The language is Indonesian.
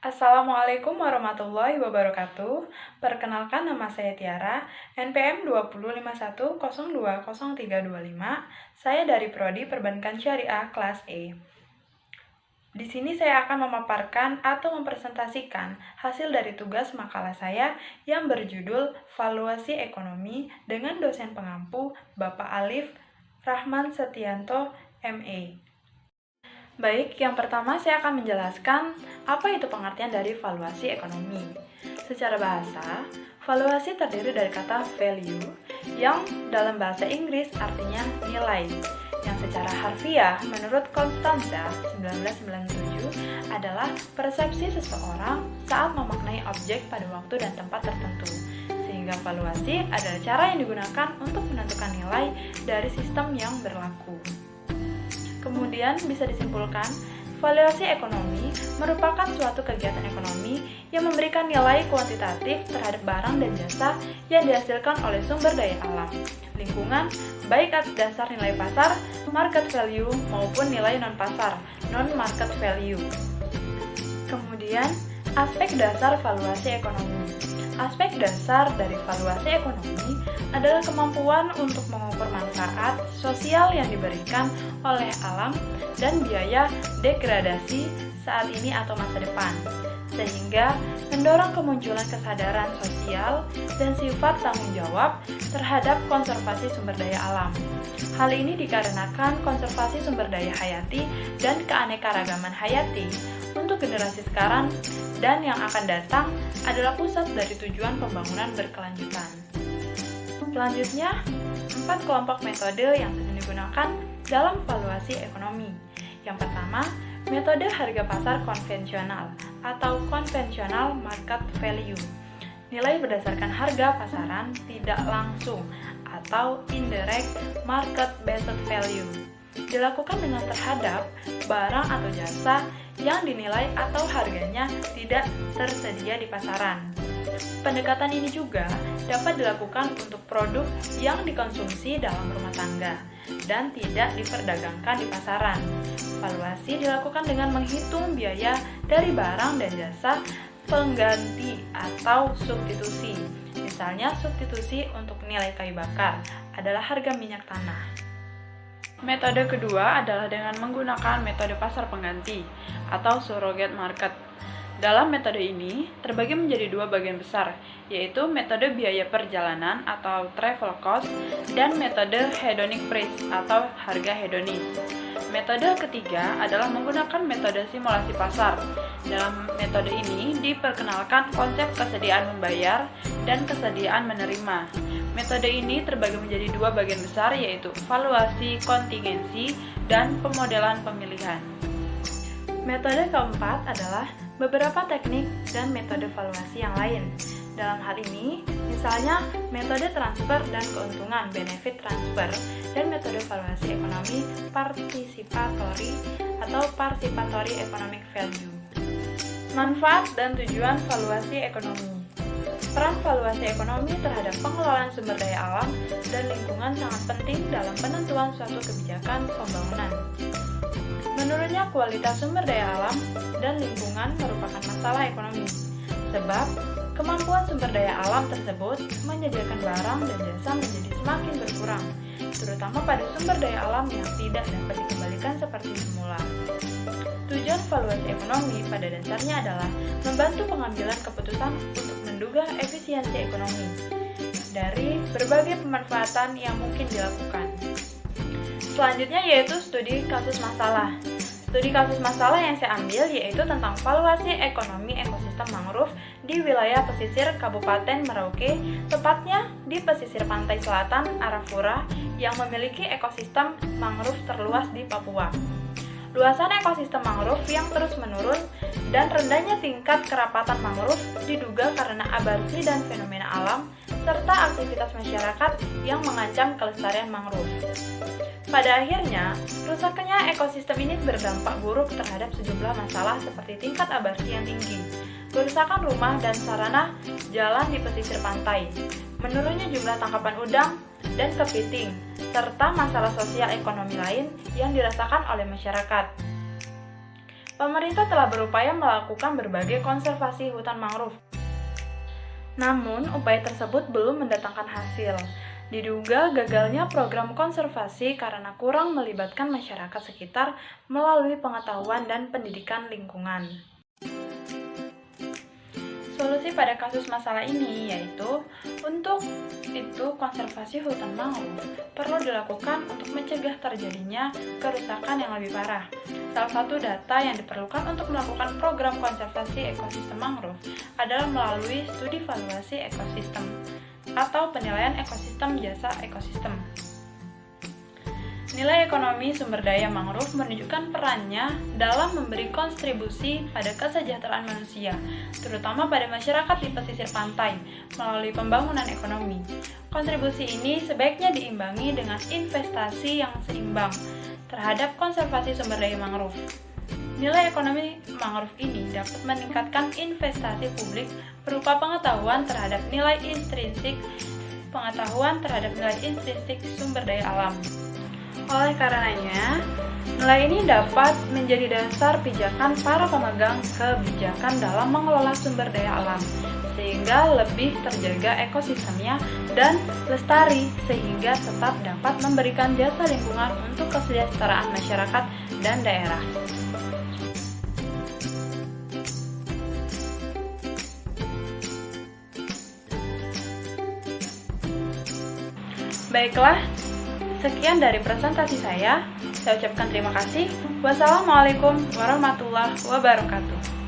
Assalamualaikum warahmatullahi wabarakatuh. Perkenalkan, nama saya Tiara, NPM 2051020325. Saya dari Prodi Perbankan Syariah kelas E. Di sini saya akan memaparkan atau mempresentasikan hasil dari tugas makalah saya yang berjudul Valuasi Ekonomi dengan dosen pengampu Bapak Alif Rahman Setianto, MA. Baik, yang pertama saya akan menjelaskan apa itu pengertian dari valuasi ekonomi. Secara bahasa, valuasi terdiri dari kata value yang dalam bahasa Inggris artinya nilai, yang secara harfiah menurut Konstanza 1997 adalah persepsi seseorang saat memaknai objek pada waktu dan tempat tertentu. Sehingga valuasi adalah cara yang digunakan untuk menentukan nilai dari sistem yang berlaku. Kemudian bisa disimpulkan, valuasi ekonomi merupakan suatu kegiatan ekonomi yang memberikan nilai kuantitatif terhadap barang dan jasa yang dihasilkan oleh sumber daya alam, lingkungan, baik atas dasar nilai pasar, market value, maupun nilai non-pasar, non-market value. Kemudian, aspek dasar valuasi ekonomi. Aspek dasar dari valuasi ekonomi adalah kemampuan untuk mengukur manfaat sosial yang diberikan oleh alam dan biaya degradasi saat ini atau masa depan, sehingga mendorong kemunculan kesadaran sosial dan sifat tanggung jawab terhadap konservasi sumber daya alam. Hal ini dikarenakan konservasi sumber daya hayati dan keanekaragaman hayati untuk generasi sekarang dan yang akan datang adalah pusat dari tujuan pembangunan berkelanjutan. Selanjutnya, 4 kelompok metode yang digunakan dalam valuasi ekonomi. Yang pertama, metode harga pasar konvensional atau conventional market value. Nilai berdasarkan harga pasaran tidak langsung atau indirect market based value. Dilakukan dengan terhadap barang atau jasa yang dinilai atau harganya tidak tersedia di pasaran. Pendekatan ini juga dapat dilakukan untuk produk yang dikonsumsi dalam rumah tangga dan tidak diperdagangkan di pasaran. Valuasi dilakukan dengan menghitung biaya dari barang dan jasa pengganti atau substitusi. Misalnya, substitusi untuk nilai kayu bakar adalah harga minyak tanah. Metode kedua adalah dengan menggunakan metode pasar pengganti atau surrogate market. Dalam metode ini terbagi menjadi 2 bagian besar, yaitu metode biaya perjalanan atau travel cost dan metode hedonic price atau harga hedonis. Metode ketiga adalah menggunakan metode simulasi pasar. Dalam metode ini diperkenalkan konsep kesediaan membayar dan kesediaan menerima. Metode ini terbagi menjadi 2 bagian besar, yaitu valuasi kontingensi dan pemodelan pemilihan. Metode keempat adalah beberapa teknik dan metode valuasi yang lain. Dalam hal ini, misalnya metode transfer dan keuntungan benefit transfer dan metode valuasi ekonomi participatory atau participatory economic value. Manfaat dan tujuan valuasi ekonomi. Peran valuasi ekonomi terhadap pengelolaan sumber daya alam dan lingkungan sangat penting dalam penentuan suatu kebijakan pembangunan. Menurutnya, kualitas sumber daya alam dan lingkungan merupakan masalah ekonomi, sebab kemampuan sumber daya alam tersebut menyediakan barang dan jasa menjadi semakin berkurang, terutama pada sumber daya alam yang tidak dapat dikembalikan seperti semula. Tujuan valuasi ekonomi pada dasarnya adalah membantu pengambilan keputusan untuk menduga efisiensi ekonomi dari berbagai pemanfaatan yang mungkin dilakukan. Selanjutnya yaitu studi kasus masalah. Studi kasus masalah yang saya ambil yaitu tentang valuasi ekonomi ekosistem mangrove di wilayah pesisir Kabupaten Merauke, tepatnya di pesisir pantai selatan Arafura yang memiliki ekosistem mangrove terluas di Papua. Luasan ekosistem mangrove yang terus menurun dan rendahnya tingkat kerapatan mangrove diduga karena abarsi dan fenomena alam serta aktivitas masyarakat yang mengancam kelestarian mangrove. Pada akhirnya, rusaknya ekosistem ini berdampak buruk terhadap sejumlah masalah seperti tingkat abarsi yang tinggi, kerusakan rumah dan sarana jalan di pesisir pantai, menurunnya jumlah tangkapan udang dan kepiting, serta masalah sosial ekonomi lain yang dirasakan oleh masyarakat. pemerintah telah berupaya melakukan berbagai konservasi hutan mangrove. Namun, upaya tersebut belum mendatangkan hasil. Diduga gagalnya program konservasi karena kurang melibatkan masyarakat sekitar melalui pengetahuan dan pendidikan lingkungan. Solusi pada kasus masalah ini yaitu untuk itu konservasi hutan mangrove perlu dilakukan untuk mencegah terjadinya kerusakan yang lebih parah. Salah satu data yang diperlukan untuk melakukan program konservasi ekosistem mangrove adalah melalui studi valuasi ekosistem atau penilaian ekosistem jasa ekosistem. Nilai ekonomi sumber daya mangrove menunjukkan perannya dalam memberi kontribusi pada kesejahteraan manusia, terutama pada masyarakat di pesisir pantai, melalui pembangunan ekonomi. Kontribusi ini sebaiknya diimbangi dengan investasi yang seimbang terhadap konservasi sumber daya mangrove. Nilai ekonomi mangrove ini dapat meningkatkan investasi publik berupa pengetahuan terhadap nilai intrinsik sumber daya alam. Oleh karenanya, nilai ini dapat menjadi dasar pijakan para pemegang kebijakan dalam mengelola sumber daya alam, sehingga lebih terjaga ekosistemnya dan lestari, sehingga tetap dapat memberikan jasa lingkungan untuk kesejahteraan masyarakat dan daerah. Baiklah, sekian dari presentasi saya. Saya ucapkan terima kasih. Wassalamualaikum warahmatullahi wabarakatuh.